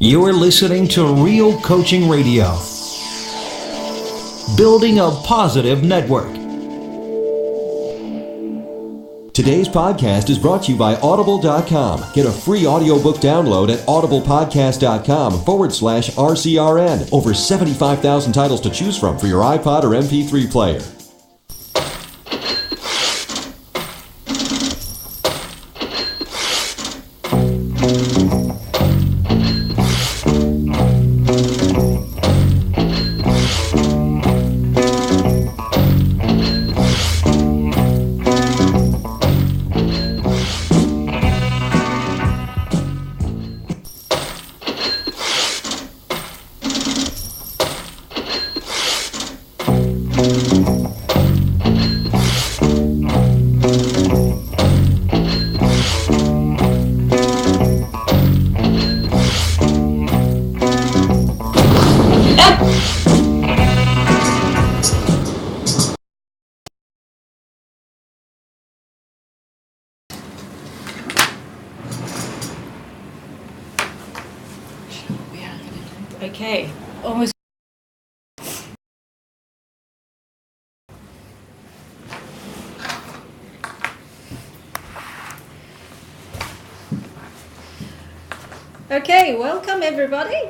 You're listening to Real Coaching Radio, building a positive network. Today's podcast is brought to you by Audible.com. Get a free audiobook download at audiblepodcast.com/RCRN. Over 75,000 titles to choose from for your iPod or MP3 player. Okay, almost. Okay, welcome everybody.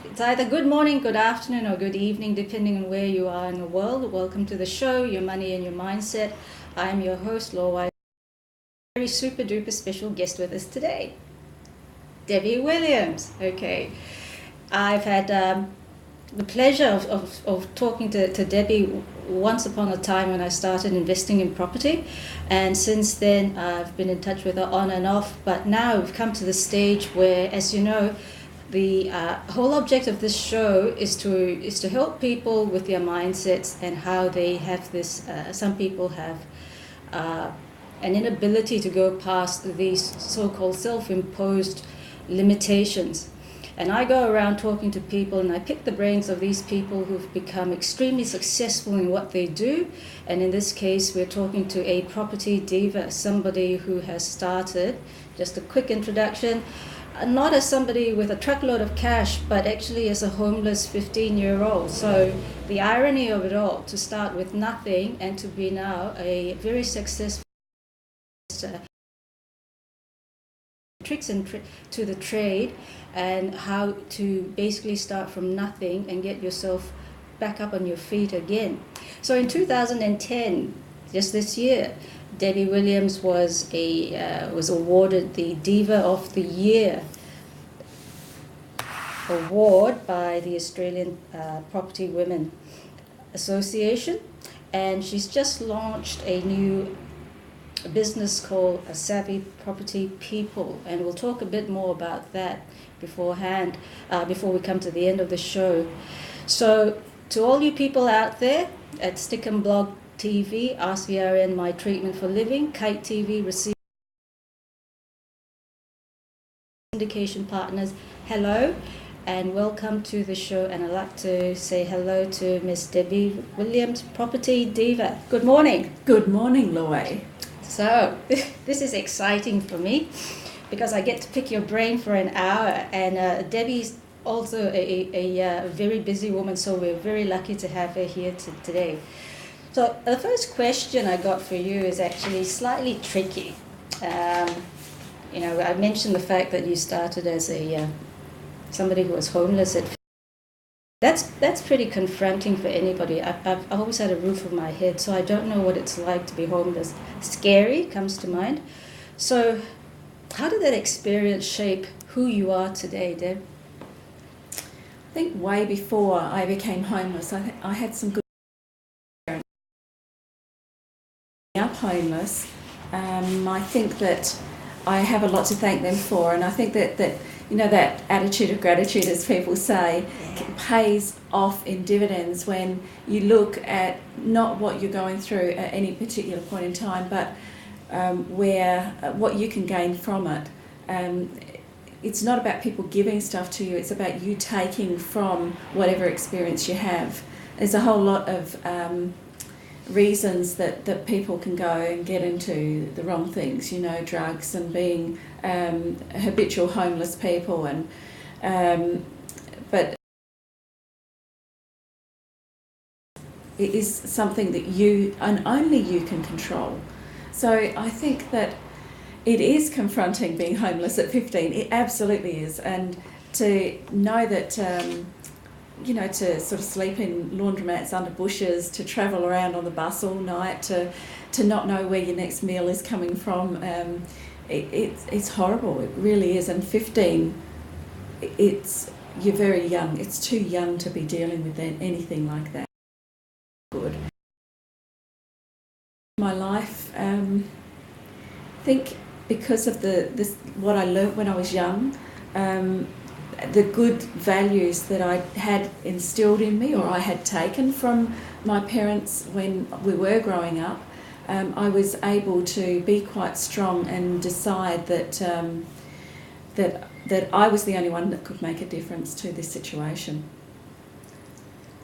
It's either good morning, good afternoon, or good evening, depending on where you are in the world. Welcome to the show, Your Money and Your Mindset. I am your host, Laura. Very super duper special guest with us today, Debbie Williams. Okay. I've had the pleasure of talking to Debbie once upon a time when I started investing in property, and since then I've been in touch with her on and off, but now we've come to the stage where, as you know, the whole object of this show is to help people with their mindsets and how they have this, some people have an inability to go past these so-called self-imposed limitations. And I go around talking to people and I pick the brains of these people who've become extremely successful in what they do. And in this case, we're talking to a property diva, somebody who has started, just a quick introduction, not as somebody with a truckload of cash, but actually as a homeless 15-year-old. So the irony of it all, to start with nothing and to be now a very successful tricks to the trade, and how to basically start from nothing and get yourself back up on your feet again. So in 2010, just this year, Debbie Williams was awarded the Diva of the Year award by the Australian Property Women Association, and she's just launched a new business called Savvy Property People, and we'll talk a bit more about that beforehand, before we come to the end of the show. So to all you people out there at Stick and Blog TV, RCRN My Treatment for Living, Kite TV, receive syndication partners, hello and welcome to the show. And I'd like to say hello to Miss Debbie Williams, Property Diva. Good morning. Good morning, Loy. So this is exciting for me because I get to pick your brain for an hour, and Debbie's also a very busy woman, so we're very lucky to have her here today. So the first question I got for you is actually slightly tricky. I mentioned the fact that you started as somebody who was homeless at. That's pretty confronting for anybody. I've always had a roof over my head, so I don't know what it's like to be homeless. Scary comes to mind. So how did that experience shape who you are today, Deb? I think way before I became homeless, I had some good parents. Up homeless, I think that I have a lot to thank them for, and I think that that attitude of gratitude, as people say, pays off in dividends when you look at not what you're going through at any particular point in time, but what you can gain from it. It's not about people giving stuff to you, it's about you taking from whatever experience you have. There's a whole lot of reasons that people can go and get into the wrong things, drugs and being habitual homeless people and But it is something that you and only you can control. So I think that it is confronting being homeless at 15. It absolutely is. And to know that, to sort of sleep in laundromats under bushes, to travel around on the bus all night, to not know where your next meal is coming from, it's horrible. It really is. And 15, you're very young. It's too young to be dealing with anything like that. Good. My life, I think because of what I learnt when I was young, the good values that I had instilled in me or I had taken from my parents when we were growing up, I was able to be quite strong and decide that I was the only one that could make a difference to this situation.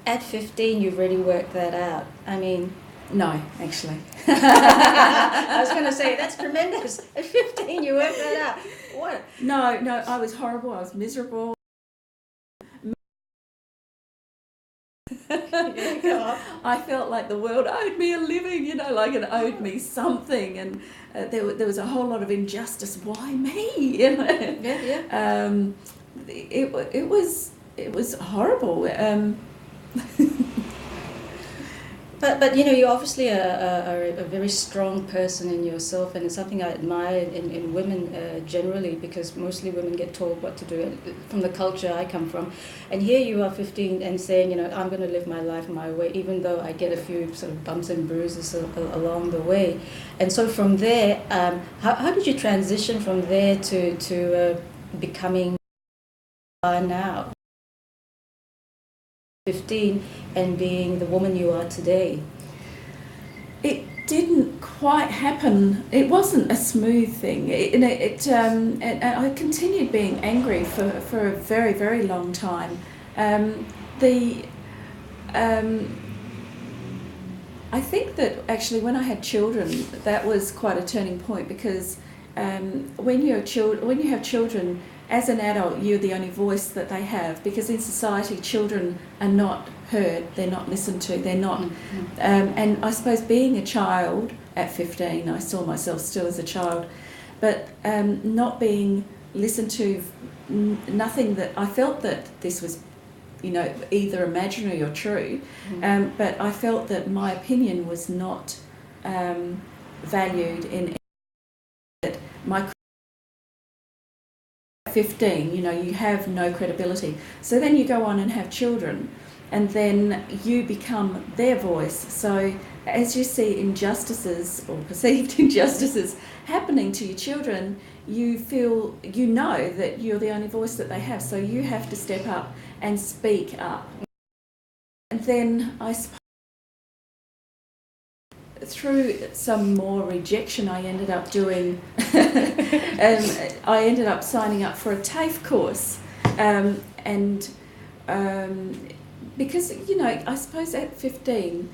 At 15, you've already worked that out. I mean... No, actually. I was going to say, that's tremendous. At 15, you worked that out. What? No, I was horrible. I was miserable. I felt like the world owed me a living, like it owed me something, and there was a whole lot of injustice. Why me? Yeah. It was horrible. But you're obviously a very strong person in yourself, and it's something I admire in women generally, because mostly women get told what to do from the culture I come from. And here you are 15 and saying, I'm going to live my life my way, even though I get a few sort of bumps and bruises along the way. And so from there, how did you transition from there to becoming now? 15 and being the woman you are today? It didn't quite happen. It wasn't a smooth thing. And I continued being angry for a very, very long time. I think that actually when I had children, that was quite a turning point, because when you have children, as an adult, you're the only voice that they have, because in society, children are not heard, they're not listened to, they're not... and I suppose being a child at 15, I saw myself still as a child, but not being listened to, nothing that... I felt that this was, either imaginary or true, but I felt that my opinion was not valued in... that my 15, you have no credibility. So then you go on and have children, and then you become their voice. So as you see injustices or perceived injustices happening to your children, you feel, that you're the only voice that they have. So you have to step up and speak up. And then I suppose through some more rejection, I ended up doing, I ended up signing up for a TAFE course. Because, I suppose at 15,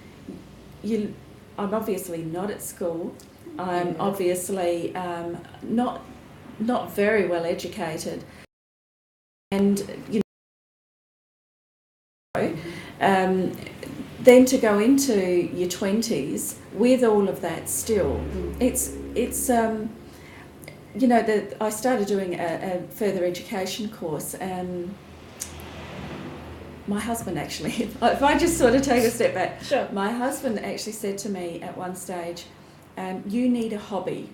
I'm obviously not at school. I'm obviously not very well educated. And, then to go into your 20s with all of that still, it's I started doing a further education course, and my husband actually, if I just sort of take a step back, sure. My husband actually said to me at one stage, you need a hobby.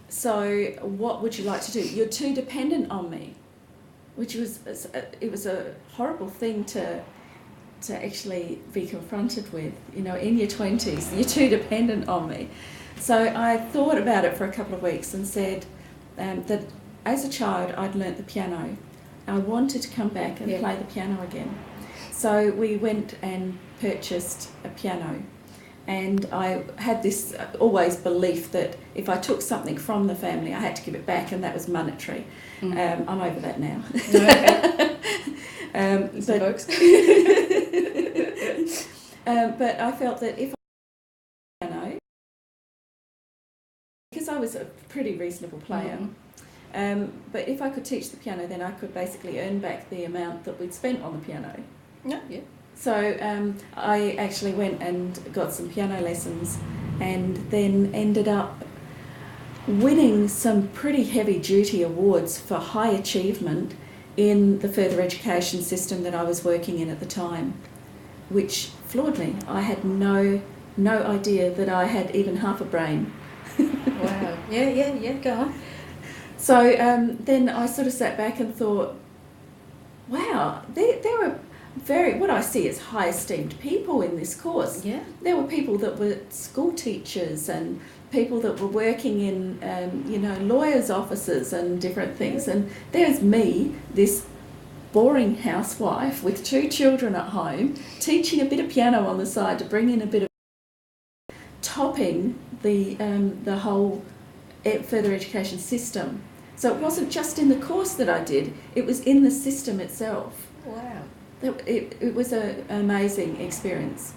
So what would you like to do? You're too dependent on me, which was a horrible thing to actually be confronted with, in your 20s, you're too dependent on me. So I thought about it for a couple of weeks and said that as a child I'd learnt the piano. I wanted to come back and play the piano again. So we went and purchased a piano, and I had this always belief that if I took something from the family I had to give it back, and that was monetary. I'm over that now. But I felt that if I because I was a pretty reasonable player, But if I could teach the piano, then I could basically earn back the amount that we'd spent on the piano. Yeah. So I actually went and got some piano lessons, and then ended up winning some pretty heavy duty awards for high achievement in the further education system that I was working in at the time, which floored me. I had no idea that I had even half a brain. Wow. Yeah, go on. So then I sort of sat back and thought, wow, there were what I see as high esteemed people in this course. Yeah. There were people that were school teachers and people that were working in, lawyers' offices and different things. And there's me, this boring housewife with 2 children at home, teaching a bit of piano on the side to bring in a bit of topping the whole further education system. So it wasn't just in the course that I did, it was in the system itself. Wow. It was an amazing experience.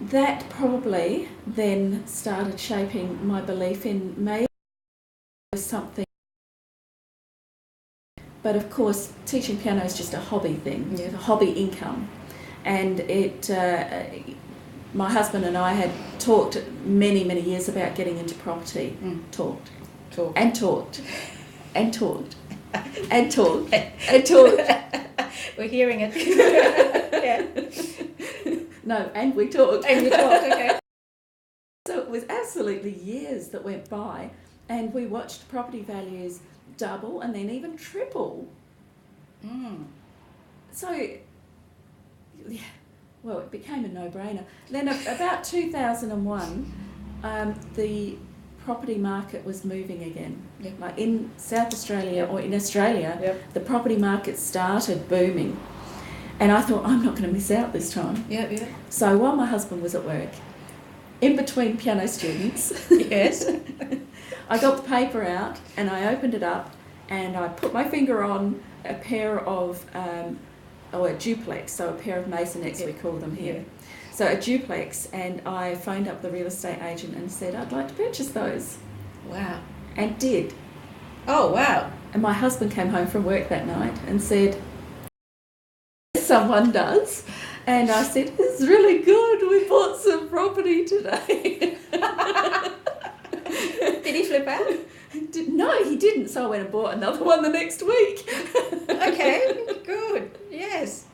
That probably then started shaping my belief in maybe something. But of course, teaching piano is just a hobby thing, a hobby income. And my husband and I had talked many years about getting into property. Talked. We're hearing it. Yeah. No, and we talked. Okay. So it was absolutely years that went by, and we watched property values double and then even triple. So, yeah, well, it became a no-brainer. Then about 2001, the property market was moving again. Yep. Like in South Australia or in Australia, Yep. the property market started booming. And I thought, I'm not going to miss out this time. Yeah. So while my husband was at work, in between piano students, Yes. I got the paper out and I opened it up and I put my finger on a pair of, a duplex, so a pair of masonettes, we call them here. Yeah. So a duplex, and I phoned up the real estate agent and said, I'd like to purchase those. Wow. And did. Oh, wow. And my husband came home from work that night and said, someone does. And I said, it's really good, we bought some property today. Did he flip out? No, he didn't, so I went and bought another one the next week. Okay, good, yes.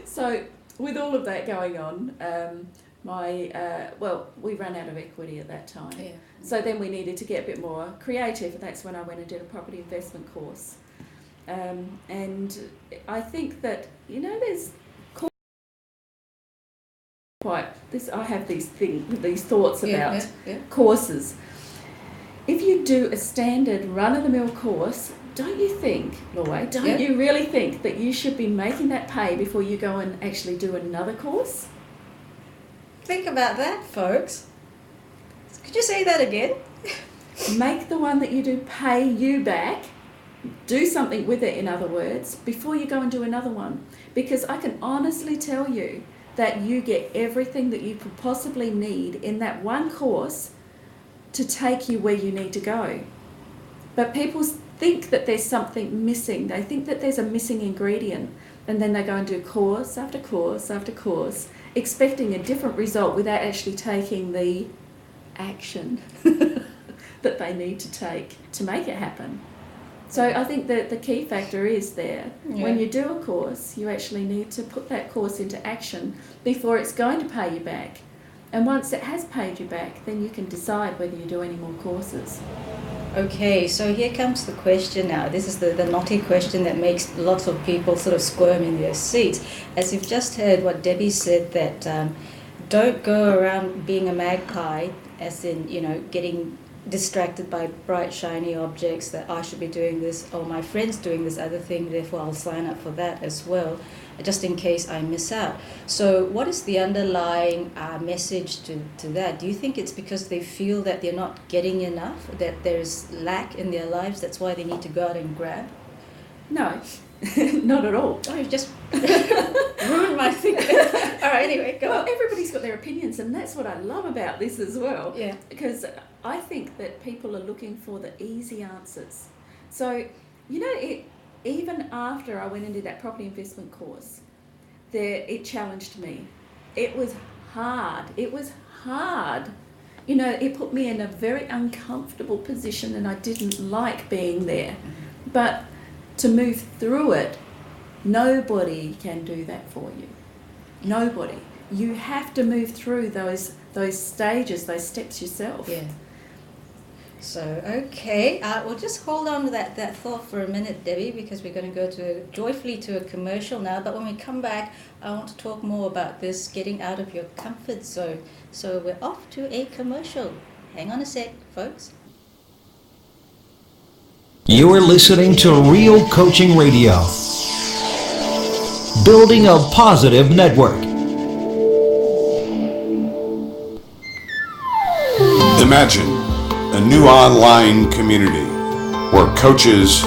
So with all of that going on, we ran out of equity at that time. Yeah. So then we needed to get a bit more creative. That's when I went and did a property investment course. And I think that, there's I have these thoughts about courses. If you do a standard run-of-the-mill course, don't you think, Loy, you really think that you should be making that pay before you go and actually do another course? Think about that, folks. Could you say that again? Make the one that you do pay you back, do something with it, in other words, before you go and do another one. Because I can honestly tell you that you get everything that you could possibly need in that one course to take you where you need to go. But people think that there's something missing. They think that there's a missing ingredient, and then they go and do course after course after course, expecting a different result without actually taking the action that they need to take to make it happen. So I think that the key factor is there. Yeah. When you do a course, you actually need to put that course into action before it's going to pay you back. And once it has paid you back, then you can decide whether you do any more courses. Okay, so here comes the question now. This is the naughty question that makes lots of people sort of squirm in their seats. As you've just heard what Debbie said, that don't go around being a magpie, as in, getting distracted by bright, shiny objects, that I should be doing this, or my friend's doing this other thing, therefore I'll sign up for that as well, just in case I miss out. So what is the underlying message to that? Do you think it's because they feel that they're not getting enough, that there's lack in their lives, that's why they need to go out and grab? No, not at all. Oh, you just ruined my thing. All right, anyway, go on. Everybody's got their opinions, and that's what I love about this as well. Yeah. Because I think that people are looking for the easy answers. So, even after I went into that property investment course, it challenged me. It was hard. It put me in a very uncomfortable position, and I didn't like being there. But to move through it, nobody can do that for you. Nobody. You have to move through those stages, those steps yourself. Yeah. So, okay, we'll just hold on to that thought for a minute, Debbie, because we're going to go joyfully to a commercial now. But when we come back, I want to talk more about this getting out of your comfort zone. So we're off to a commercial. Hang on a sec, folks. You're listening to Real Coaching Radio. Building a positive network. Imagine a new online community where coaches,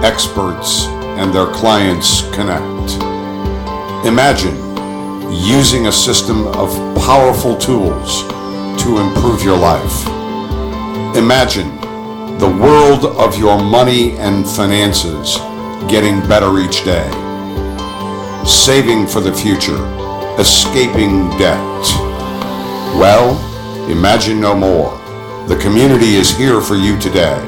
experts, and their clients connect. Imagine using a system of powerful tools to improve your life. Imagine the world of your money and finances getting better each day. Saving for the future, escaping debt. Well, imagine no more. The community is here for you today.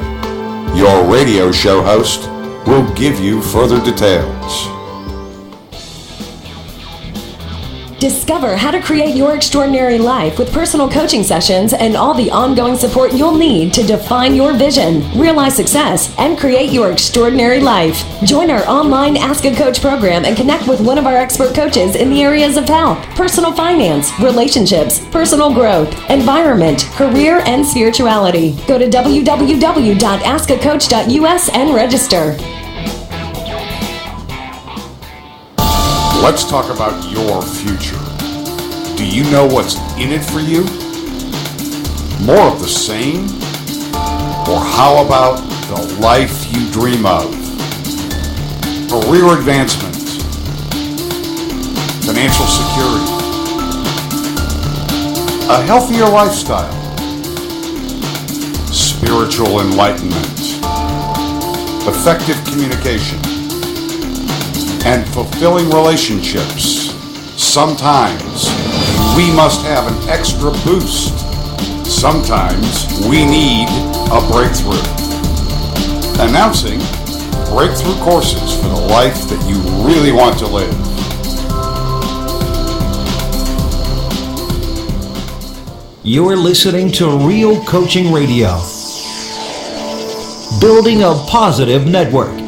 Your radio show host will give you further details. Discover how to create your extraordinary life with personal coaching sessions and all the ongoing support you'll need to define your vision, realize success, and create your extraordinary life. Join our online Ask a Coach program and connect with one of our expert coaches in the areas of health, personal finance, relationships, personal growth, environment, career, and spirituality. Go to www.askacoach.us and register. Let's talk about your future. Do you know what's in it for you? More of the same? Or how about the life you dream of? Career advancement, financial security, a healthier lifestyle, spiritual enlightenment, effective communication, and fulfilling relationships. Sometimes we must have an extra boost. Sometimes we need a breakthrough. Announcing breakthrough courses for the life that you really want to live. You're listening to Real Coaching Radio. Building a positive network.